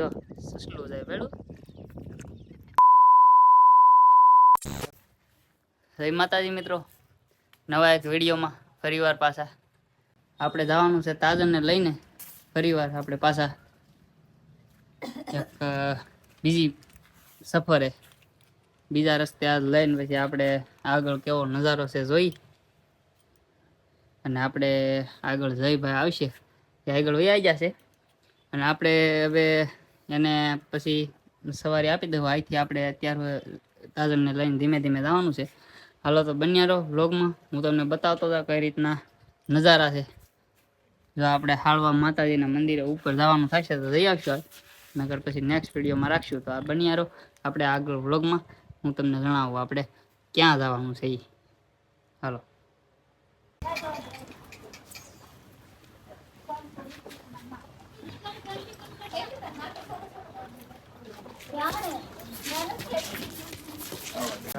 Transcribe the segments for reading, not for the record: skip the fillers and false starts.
જો સસલું જાય પેલું. જય માતાજી મિત્રો, નવા એક વિડીયોમાં ફરીવાર પાછા આપણે જવાનું છે તાજનને લઈને. ફરીવાર આપણે પાછા એક બીજી સફરે બીજા રસ્તે આ લઈને પછી આપણે આગળ કેવો નજારો છે જોઈ અને આપણે આગળ જઈ ભાઈ આવશે કે આગળ વહી જશે અને આપણે હવે એને પછી સવારે આપી દઉં. અહીંથી આપણે અત્યારે તાજનને લઈને ધીમે ધીમે જવાનું છે. હાલો તો બન્યા રહો વ્લોગમાં, હું તમને બતાવતો હતો કઈ રીતના નજારા છે. જો આપણે હાળવા માતાજીના મંદિરે ઉપર જવાનું થશે તો જઈ આવશું, નગર પછી નેક્સ્ટ વિડીયોમાં રાખશું. તો આ બન્યા રહો આપણે આગળ વ્લોગમાં, હું તમને જણાવું આપણે ક્યાં જવાનું છે એ. હાલો.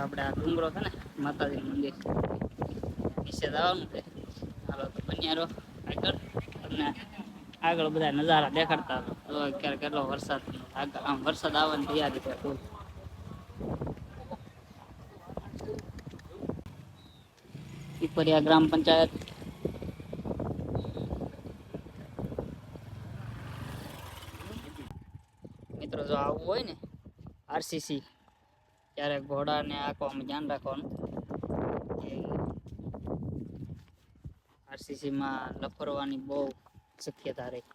આપણે આ ડુંગરો છે ને માતાજી મંદિર નીચે જવાનું છે. હાલો તો બન્યા રહો આગળ, તમને આગળ બધા નજારા દેખાડતા હતો. અત્યારે કેટલો વરસાદ, આમ વરસાદ આવવાની તૈયારી છે ફૂલ. પીપરિયા ગ્રામ પંચાયત મિત્રો જો આવવું હોય ને આરસીસી ત્યારે ઘોડાને આંકવામાં ધ્યાન રાખવાનું. આરસીસીમાં લફરવાની બહુ શક્યતા રહી,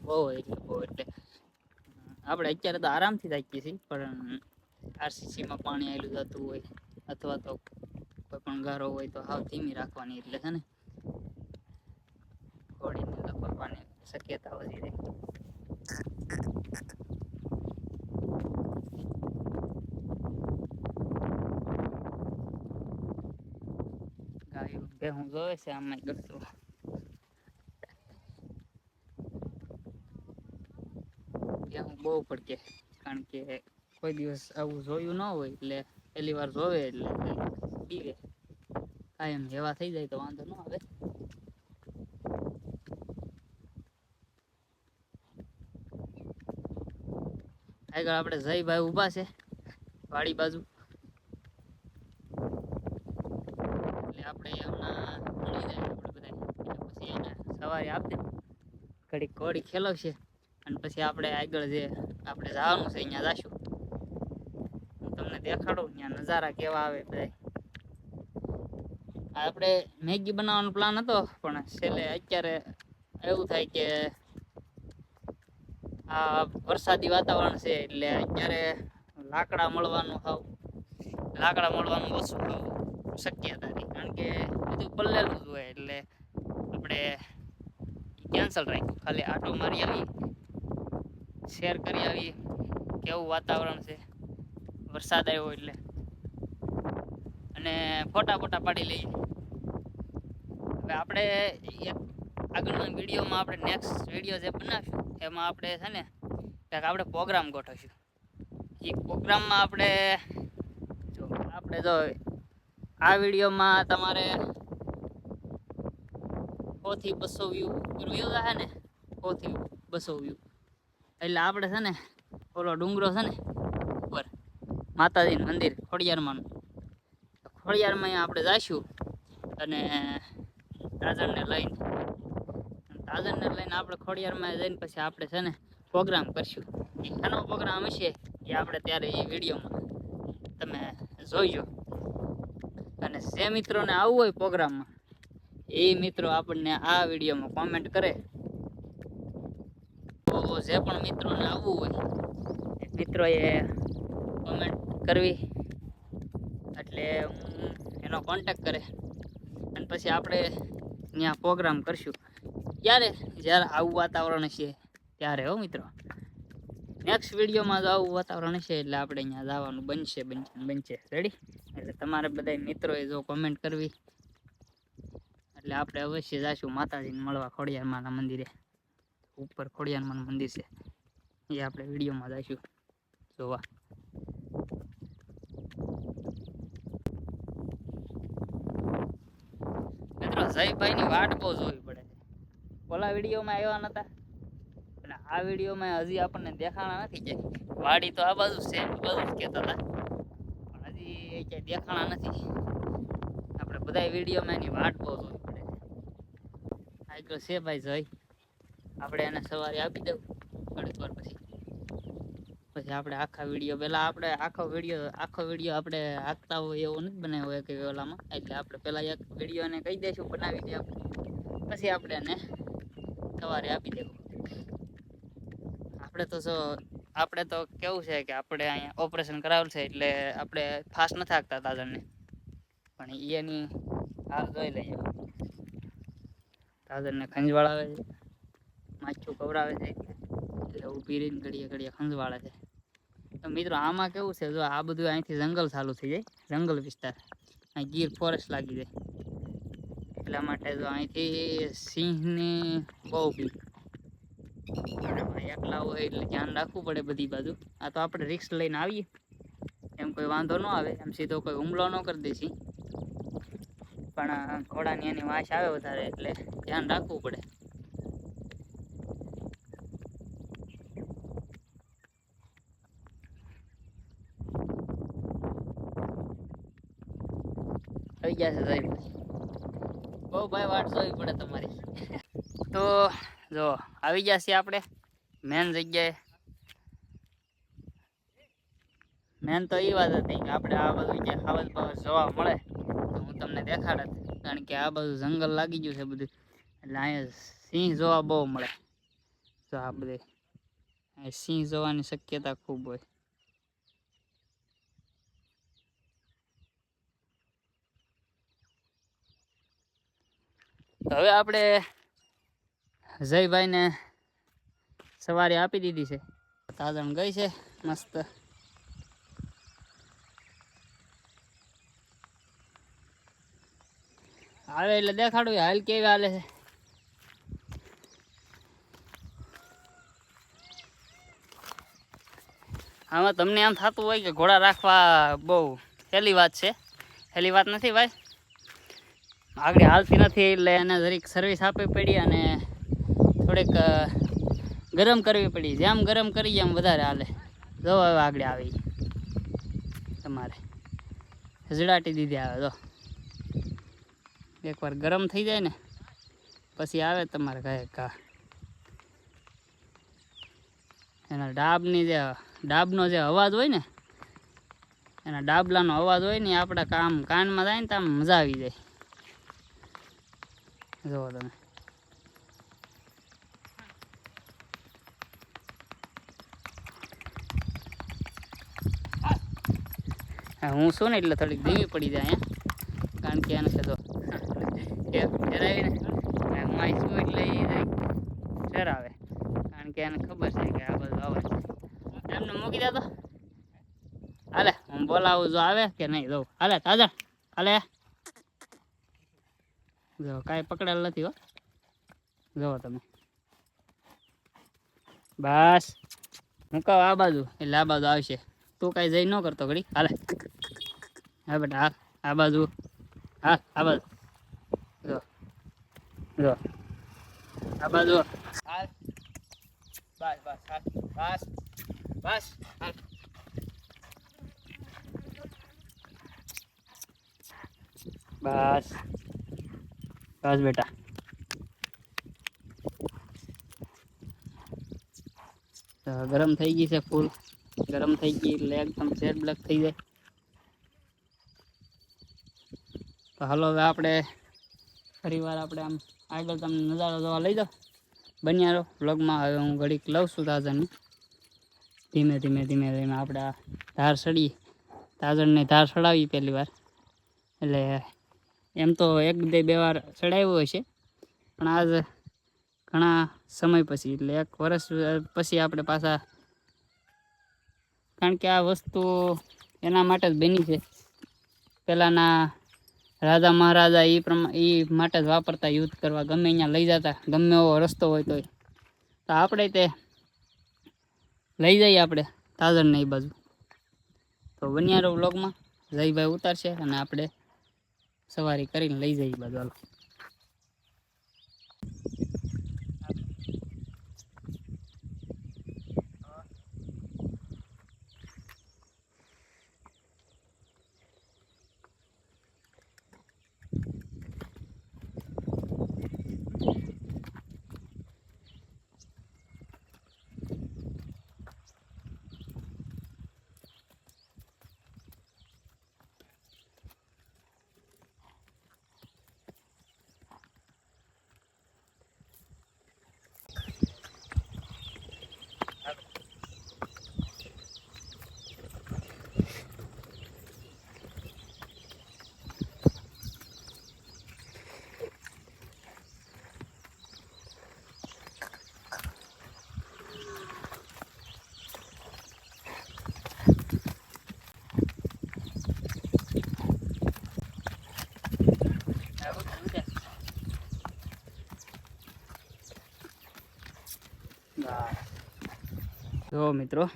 બહુ એટલે આપણે અત્યારે તો આરામથી થાકીએ છીએ, પણ આરસીસીમાં પાણી આવેલું જતું હોય અથવા તો કોઈ પણ ગારો હોય તો હાવ ધીમી રાખવાની, એટલે છે ને ઘોડીને લફરવાની શક્યતા વધી રહી. ગાયું ભેહું જોવે છે આમાં ગળતું. ભેહું બહુ પડકે, કારણ કે કોઈ દિવસ આવું જોયું ન હોય એટલે પહેલી વાર જોવે એટલે પીવે. કાયમ એવા થઈ જાય તો વાંધો ન આવે. આગળ આપણે જયભાઈ ઊભા છે વાડી બાજુ, એટલે આપણે એમના મળી જાય આપણે બધા. પછી એને સવારે આપી ઘડીક ઘોડી ખેલવશે અને પછી આપણે આગળ જે આપણે જવાનું છે અહીંયા જશું. હું તમને દેખાડું ત્યાં નજારા કેવા આવે બધા. આપણે મેગી બનાવવાનો પ્લાન હતો, પણ છેલ્લે અત્યારે એવું થાય કે આ વરસાદી વાતાવરણ છે એટલે અત્યારે લાકડા મળવાનું ઓછું શક્યતા હતી, કારણ કે બધું પલ્લેલું જ હોય એટલે આપણે કેન્સલ રાખ્યું. ખાલી આટો મારી આવી, શેર કરી આવી કેવું વાતાવરણ છે વરસાદ આવ્યો એટલે, અને ફોટા પાડી લઈએ. હવે આપણે એક આગળના વિડીયોમાં આપણે નેક્સ્ટ વિડીયો જે બનાવશું એમાં આપણે છે ને કંઈક આપણે પ્રોગ્રામ ગોઠવશું. એ પ્રોગ્રામમાં આપણે જો આ વિડીયોમાં તમારે 100 થી 200 વ્યૂ થશે ને, 100 થી 200 વ્યૂ, એટલે આપણે છે ને ઓલો ડુંગરો છે ને ઉપર માતાજીનું મંદિર ખોડિયારમાંનું, ખોડિયારમાં આપણે જઈશું અને તાજરને લઈને આપણે ખોડિયારમાં જઈને પછી આપણે છે ને પ્રોગ્રામ કરશું. એનો પ્રોગ્રામ હશે એ આપણે ત્યારે એ વિડીયોમાં તમે જોઈજો. અને જે મિત્રોને આવવું હોય પ્રોગ્રામમાં એ મિત્રો આપણને આ વિડીયોમાં કોમેન્ટ કરે, તો જે પણ મિત્રોને આવવું હોય એ મિત્રોએ કોમેન્ટ કરવી, એટલે હું એનો કોન્ટેક્ટ કરે અને પછી આપણે ત્યાં પ્રોગ્રામ કરશું. જ્યારે આવું વાતાવરણ હશે ત્યારે હો મિત્રો. નેક્સ્ટ વિડીયોમાં જો આવું વાતાવરણ હશે એટલે આપણે અહીંયા જવાનું બનશે. રેડી? એટલે તમારે બધા મિત્રોએ જો કોમેન્ટ કરવી એટલે આપણે અવશ્ય જઈશું માતાજીને મળવા ખોડિયારમાંના મંદિરે. ઉપર ખોડિયારમાંનું મંદિર છે એ આપણે વિડીયોમાં જઈશું જોવા. મિત્રો જયભાઈની વાટ બહુ જોવી પડે છે. ઓલા વિડીયોમાં આવ્યા નતા અને આ વિડીયોમાં હજી આપણને દેખાણા નથી કે વાડી તો આ બાજુ છે, આ બાજુ જ કહેતા હતા, પણ હજી ક્યાંય દેખાણા નથી. આપણે બધા વિડીયોમાં એની વાટ બહુ જોવી પડે. આગળ છે ભાઈ જય, આપણે એને સવારે આપી દઉં થોડીક વાર પછી આપણે આખા વિડીયો પહેલાં આપણે આખો વિડીયો આપણે હાંકતા હોય એવો નથી બનાવ્યો હોય કે ઓલામાં, એટલે આપણે પહેલાં એક વિડીયોને કહી દઈશું બનાવી દે આપણે, પછી આપણે એને સવારે આપી દેવું. આપણે તો કેવું છે કે આપણે અહીંયા ઓપરેશન કરાવેલું છે એટલે આપણે ફાસ્ટ નથી હાંકતા તાજણને, પણ એની હાલ જોઈ લઈએ. તાજણને ખંજવાળાવે છે, માછું કવરાવે છે, એટલે ઊભી રહીને ઘડીએ ઘડીએ ખંજવાળે છે. તો મિત્રો આમાં કેવું છે, જો આ બધું અહીંથી જંગલ ચાલુ થઈ જાય, જંગલ વિસ્તાર, અહીં ગીર ફોરેસ્ટ લાગી જાય, એટલા માટે જો અહીંથી સિંહની બહુ બીક. એકલા હોય એટલે ધ્યાન રાખવું પડે બધી બાજુ. આ તો આપણે રિસ્ક લઈને આવીએ એમ કોઈ વાંધો ન આવે, એમ સીધો કોઈ હુમલો ન કરી દે સિંહ, પણ ઘોડાની એની વાંસ આવે વધારે એટલે ધ્યાન રાખવું પડે. થઈ ગયા છે ભાઈ, બહુ ભાઈ વાટ જોવી પડે તમારી. તો જો આવી ગયા છીએ આપણે મેન જગ્યાએ. મેન તો એ વાત હતી કે આપણે આ બધું જે ખાવત બાવત જોવા મળે તો હું તમને દેખાડત, કારણ કે આ બધું જંગલ લાગી ગયું છે બધું, એટલે અહીંયા સિંહ જોવા બહુ મળે. તો આ બધે સિંહ જોવાની શક્યતા ખૂબ હોય. હવે આપણે જયભાઈને સવારે આપી દીધી છે, તાજણ ગઈ છે મસ્ત. આવે એટલે દેખાડું હાલ કેવી હાલે છે. આમાં તમને એમ થતું હોય કે ઘોડા રાખવા બહુ સહેલી વાત છે, સહેલી વાત નથી ભાઈ. આગળ હાલતી નથી એટલે એને જરીક સર્વિસ આપવી પડી અને થોડીક ગરમ કરવી પડી. જેમ ગરમ કરીએ એમ વધારે હાલે. જો હવે આગળ આવી તમારે હજડાટી દીધી આવે. જો એકવાર ગરમ થઈ જાય ને પછી આવે તમારે કાંઈ ઘા. એના ડાબનો જે અવાજ હોય ને, એના ડાબલાનો અવાજ હોય ને આપણા કાનમાં જાય ને તો આમ મજા આવી જાય. જુઓ તમે, હું શું ને એટલે થોડીક ધીમી પડી જાય અહીંયા, કારણ કે એને તો ફેરાવીને હું અહીં છું એટલે એ ફેરાવે, કારણ કે એને ખબર છે કે આ બધું અવાજ એમને મૂકી દેતો. હાલે હું બોલાવું જો આવે કે નહીં. જો હાલે તાજણ હાલે, જો કાંઈ પકડેલ નથી હો. જુઓ તમે, બસ મૂકાવ આ બાજુ એટલે આ બાજુ આવશે. તું કાંઈ જઈ ન કરતો ઘડી. હાલે હા બેટા, હા આ બાજુ, હા આ બાજુ, જો જો આ બાજુ, હાલ બસ બસ હાલ બસ બસ હાલ. બસ બસ બેટા, ગરમ થઈ ગઈ છે ફૂલ. ગરમ થઈ ગઈ એટલે એકદમ શેડ બ્લેક થઈ જાય. તો હાલો હવે આપણે ફરી વાર આપણે આમ આગળ તમને નજારો જોવા લઈ જાઓ. બન્યા રહો વ્લોગમાં. હવે હું ઘડીક લઉં છું તાજણને. ધીમે ધીમે ધીમે ધીમે આપણે આ ધાર ચડીએ, તાજણને ધાર ચડાવી પહેલી વાર. એટલે એમ તો એક બે વાર ચડાવ્યો હશે, પણ આજ ઘણા સમય પછી એટલે 1 વર્ષ પછી આપણે પાછા, કારણ કે આ વસ્તુ એના માટે જ બની છે. પહેલાંના રાજા મહારાજા એ માટે જ વાપરતા, યુદ્ધ કરવા ગમે અહીંયા લઈ જતા, ગમે એવો રસ્તો હોય તો આપણે તે લઈ જઈએ આપણે તાજણને એ બાજુ. તો બન્યા રહો વ્લોગમાં. જયભાઈ ઉતારશે અને આપણે સવારી કરીને લઈ જઈએ બાજુ. હાલો જો મિત્રો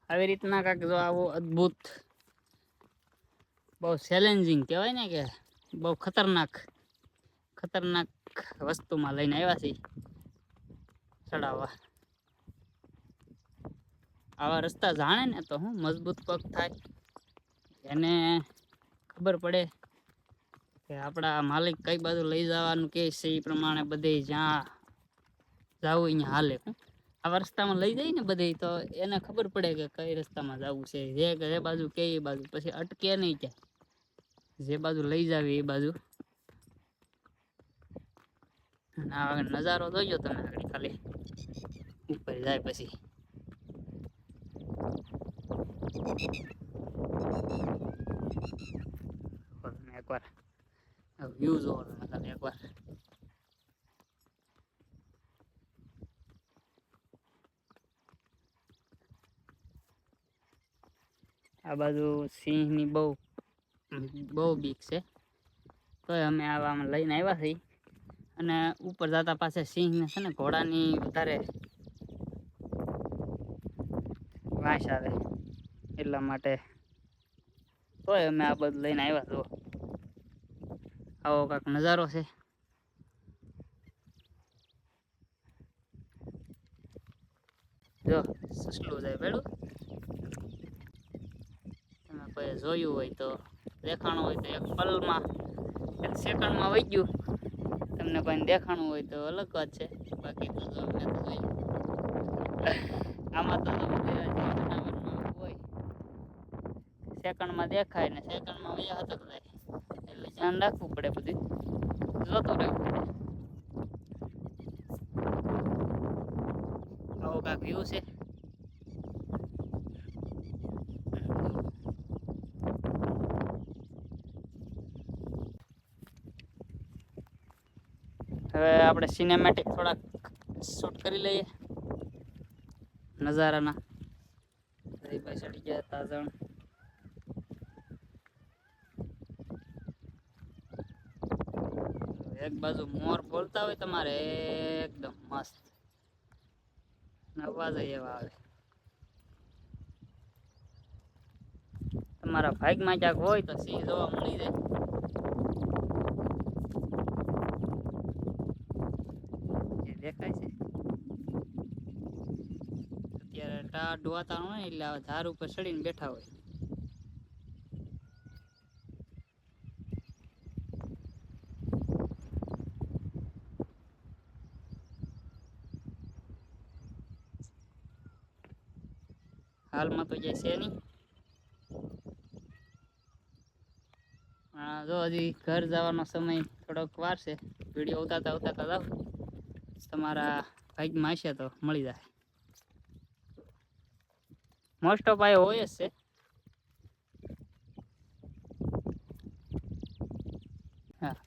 આવી રીતના કાંઈક જો આવો અદ્ભુત બહુ ચેલેન્જિંગ કહેવાય ને કે બહુ ખતરનાક વસ્તુમાં લઈને આવ્યા છીએ ચડાવવા. આવા રસ્તા જાણે ને તો હું મજબૂત પગ થાય, એને ખબર પડે કે આપણા માલિક કઈ બાજુ લઈ જવાનું કે છે એ પ્રમાણે બધે જ્યાં જવું અહીંયા હાલે. આવા રસ્તામાં લઈ જાય ને બધે તો એને ખબર પડે કે કઈ રસ્તામાં જવું છે, જે બાજુ કે એ બાજુ, પછી અટકે નહીં ક્યાં, જે બાજુ લઈ જાવી એ બાજુ. આ નજારો જોઈજો તમે આગળ ખાલી ઉપર જાય પછી. એકવાર વ્યૂ જોવો તમે ખાલી એકવાર. આ બાજુ સિંહની બહુ બીક છે, તોય અમે આવામાં લઈને આવ્યા છીએ. અને ઉપર જતા પાસે સિંહને છે ને ઘોડાની વધારે વાંસ આવે એટલા માટે તોય અમે આ બધું લઈને આવ્યા. તો આવો કાંક નજારો છે. જો સસલું જાય પેલું, તમે કોઈ જોયું હોય તો દેખાણું હોય તો એક પલમાં એક સેકન્ડમાં વહી ગયું. તમને કોઈ દેખાણું હોય તો અલગ વાત છે, બાકી તો જો મેં તો જોયું. આમાં તો હોય સેકન્ડમાં દેખાય ને સેકન્ડમાં વયા હતો જાય, એટલે ધ્યાન રાખવું પડે, બધું જોતું રહેવું પડે. આવો કાંક વ્યૂ છે. હવે આપણે સિનેમેટિક થોડાક શૂટ કરી લઈએ નજારાના. ભાઈ ચડી ગયા તાજણ. એક બાજુ મોર બોલતા હોય તમારે એકદમ મસ્ત અવાજ એવા આવે. તમારા ભાગમાં ક્યાંક હોય તો સિંહ જોવા મળી જાય. દેખાય છે અત્યારે ટાઢ વાતાવરણ હોય એટલે ઝાડ ઉપર ચડીને બેઠા હોય. હાલમાં તો જે છે નહીં. જો હજી ઘર જવાનો સમય થોડોક વાર છે. વિડીયો ઉતારતા જાવ તમારા ભાગમાં હશે તો મળી જાય. મોસ્ટ ઓફ આ હોય જ છે. હા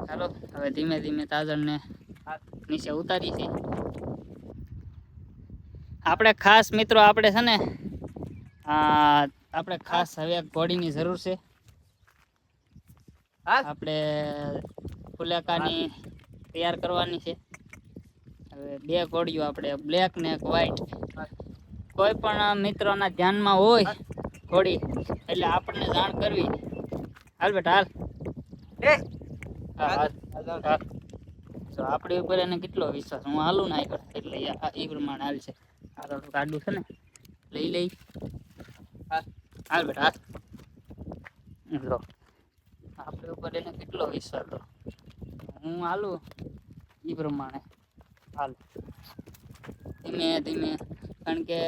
ચાલો હવે ધીમે ધીમે તાજણને નીચે ઉતારી છે. આપણે ખાસ મિત્રો આપણે છે ને આપણે ખાસ હવે એક ઘોડીની જરૂર છે. આપણે ફુલેકાની તૈયાર કરવાની છે. હવે બે ઘોડીઓ આપણે બ્લેક ને એક વ્હાઈટ. કોઈ પણ મિત્રોના ધ્યાનમાં હોય ઘોડી એટલે આપણને જાણ કરવી. હાલ બેટા હાલ. તો આપણી ઉપર એને કેટલો વિશ્વાસ, હું હાલું ને આગળ એટલે એ પ્રમાણે હાલ છે. આ તો ગાડું છે ને લઈ હાલ બેટા હાલ. લો આપણી ઉપર એને કેટલો વિશ્વાસ, તો હું હાલું એ પ્રમાણે હાલ ધીમે ધીમે. કારણ કે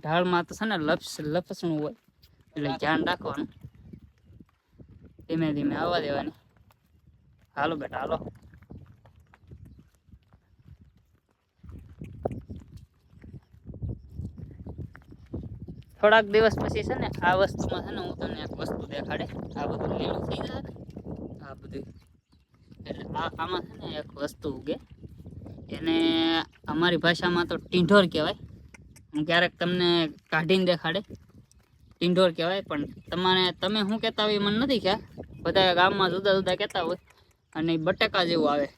ઢાળમાં તો છે ને લપસણું હોય એટલે ધ્યાન રાખવાનું. ધીમે ધીમે આવવા દેવાની. હાલો બેટા હાલો. થોડાક દિવસ પછી છે ને આ વસ્તુમાં છે ને હું તમને એક વસ્તુ દેખાડે. આ બધું લીલું થઈ જાય ને આ બધું, એટલે આમાં છે ને એક વસ્તુ ઉગે, એને અમારી ભાષામાં તો ટીંઢોર કહેવાય. હું ક્યારેક તમને કાઢીને દેખાડે. ટીંઢોર કહેવાય, પણ તમે શું કહેતા હોય મને નથી ખ્યાલ. બધા ગામમાં જુદા જુદા કહેતા હોય. અને બટાકા જેવું આવે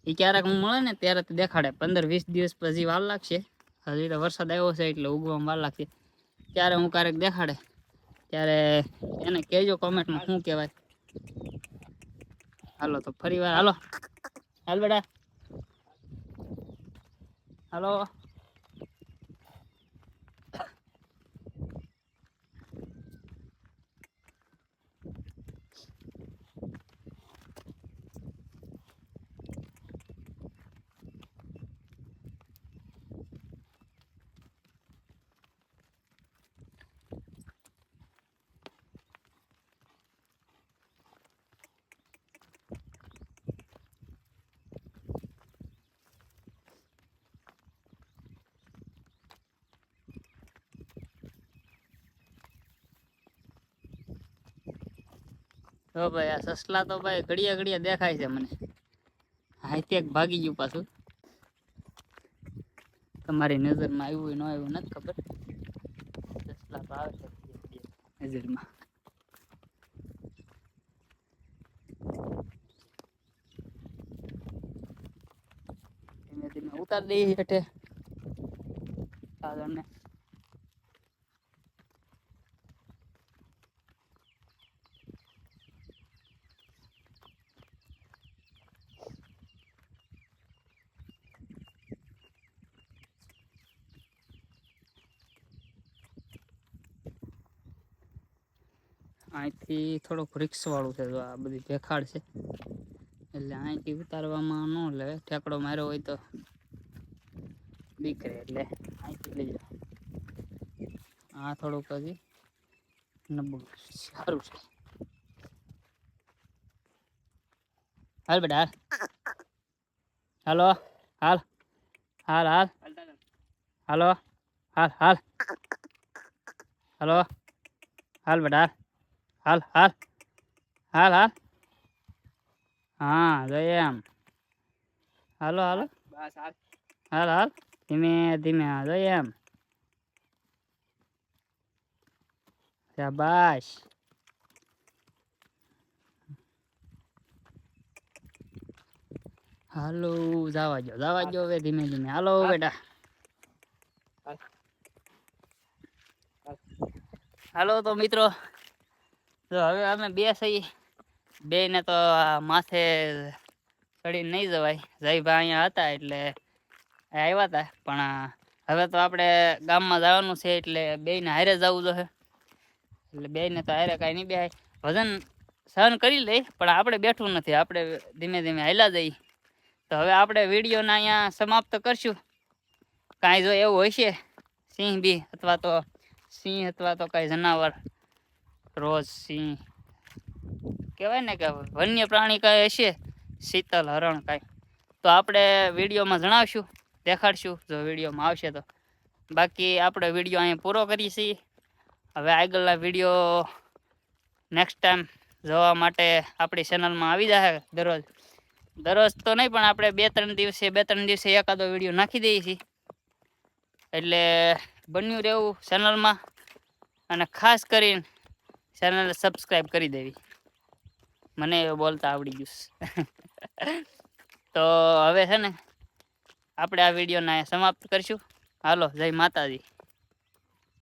એ ક્યારેક હું મળે ને ત્યારે તો દેખાડે. 15-20 દિવસ પછી વાર લાગશે. હજી તો વરસાદ આવ્યો છે એટલે ઉગવામાં વાર લાગશે. ત્યારે હું ક્યારેક દેખાડે ત્યારે એને કહેજો કોમેન્ટમાં શું કહેવાય. હાલો તો ફરી વાર હાલો. હાલ બેટા હાલો. તો ભાઈ આ સસલા તો ભાઈ ઘડિયા દેખાય છે મને. હાઈથી એક ભાગી ગયું પાછું. તમારી નજરમાં આવ્યું ન આવ્યું નથી ખબર. સસલા તો આવે છે નજરમાં. ધીમે ધીમે ઉતાર દઈએ હેઠે સાધનને. અહીંથી થોડુંક રિક્સ વાળું છે. આ બધી ભેખાડ છે એટલે અહીંથી ઉતારવામાં ન લે. ઠેકડો માર્યો હોય તો દીકરે એટલે અહીંથી લઈ જાઓ. આ થોડુંક હજી નબળું સારું છે. હાલ બેટા હાલો. હાલ હાલ હાલ હાલો. હાલ હાલ હાલો. હાલ બેટા હાલ હાલ હાલ હાલ. હા જોઈએ એમ. હાલો હાલો હાલ હાલ ધીમે ધીમે. હા જોઈએ એમ. શાબાશ. હાલો જવા દો હવે ધીમે ધીમે. હાલો બેટા હાલો. તો મિત્રો તો હવે અમે બે સહી બે ને તો માથે ચડીને નહીં જવાય. જયભાઈ અહીંયા હતા એટલે આવ્યા હતા. પણ હવે તો આપણે ગામમાં જવાનું છે એટલે બેયને હારે જવું જોઈએ. એટલે બેયને તો હારે કાંઈ નહીં બેહાય. વજન સહન કરી લે પણ આપણે બેઠવું નથી. આપણે ધીમે ધીમે હાલ્યા જઈએ. તો હવે આપણે વિડીયોને અહીંયા સમાપ્ત કરશું. કાંઈ જો એવું હશે સિંહ બી અથવા તો કાંઈ જનાવર રોજ સિંહ કહેવાય ને કે વન્ય પ્રાણી કાંઈ હશે, શીતલ હરણ કાંઈ, તો આપણે વિડીયોમાં જણાવશું, દેખાડશું જો વિડીયોમાં આવશે તો. બાકી આપણે વિડીયો અહીંયા પૂરો કરીએ છીએ. હવે આગળના વિડીયો નેક્સ્ટ ટાઈમ જોવા માટે આપણી ચેનલમાં આવી જશે. દરરોજ તો નહીં પણ આપણે 2-3 દિવસે એકાદો વિડીયો નાખી દઈએ છીએ. એટલે બન્યું રહેવું ચેનલમાં અને ખાસ કરીને ચેનલ સબસ્ક્રાઈબ કરી દેવી. મને બોલતા આવડી ગયું. તો હવે છે ને આપણે આ વિડીયોને સમાપ્ત કરીશું. હાલો જય માતાજી.